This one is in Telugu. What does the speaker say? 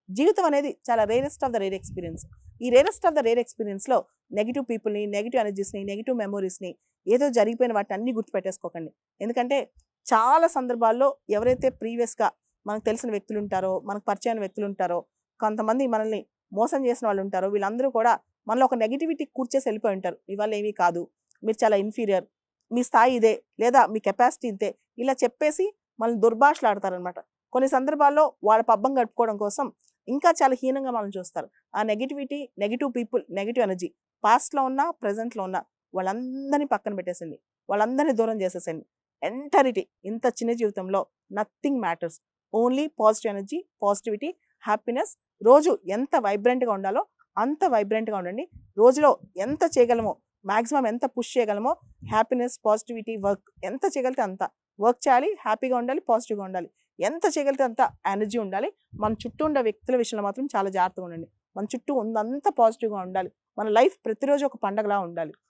జీవితం అనేది చాలా rarest of the rare experience. ఈ రేరెస్ట్ ఆఫ్ ద రేర్ ఎక్స్పీరియన్స్‌లో నెగెటివ్ పీపుల్‌ని, నెగెటివ్ ఎనర్జీస్‌ని, నెగెటివ్ మెమోరీస్‌ని ఏదో జరిగిపోయిన వాటిని అన్నీ గుర్తుపెట్టేసుకోకండి. ఎందుకంటే చాలా సందర్భాల్లో ఎవరైతే ప్రీవియస్‌గా మనకు తెలిసిన వ్యక్తులుంటారో, మనకు పరిచయమైన వ్యక్తులుంటారో, కొంతమంది మనల్ని మోసం చేసిన వాళ్ళుంటారో, వీళ్ళందరూ కూడా మనలో ఒక నెగటివిటీ కూర్చేసి వెళ్ళిపోయి ఉంటారు. మీ వల్ల ఏమీ కాదు, మీరు చాలా ఇన్ఫీరియర్, మీ స్థాయి ఇదే, లేదా మీ కెపాసిటీ ఇంతే, ఇలా చెప్పేసి మనల్ని దుర్భాషలాడతారనమాట. కొన్ని సందర్భాల్లో వాళ్ళ పబ్బం గడుపుకోవడం కోసం ఇంకా చాలా హీనంగా మనల్ని చూస్తారు. ఆ negativity, negative people, negative energy పాస్ట్‌లో ఉన్నా, ప్రెజెంట్‌లో ఉన్నా వాళ్ళందరిని పక్కన పెట్టేసేయండి. వాళ్ళందరిని దూరం చేసేసేయండి. ఎంటైరిటీ ఇంత చిన్న జీవితంలో nothing matters. Only positive energy, positivity, happiness. రోజు ఎంత వైబ్రెంట్‌గా ఉండాలో అంత వైబ్రెంట్‌గా ఉండండి. రోజులో ఎంత చేయగలమో, మాక్సిమం ఎంత పుష్ చేయగలమో హ్యాపీనెస్, పాజిటివిటీ, వర్క్ ఎంత చేయగలిగితే అంత. వర్క్ చేయాలి, హ్యాపీగా ఉండాలి, పాజిటివ్‌గా ఉండాలి. ఎంత చేయగలిగితే అంత ఎనర్జీ ఉండాలి. మన చుట్టూ ఉండే వ్యక్తుల విషయంలో మాత్రం చాలా జాగ్రత్తగా ఉండండి. మన చుట్టూ ఉందంతా పాజిటివ్‌గా ఉండాలి. మన లైఫ్ ప్రతిరోజు ఒక పండగలా ఉండాలి.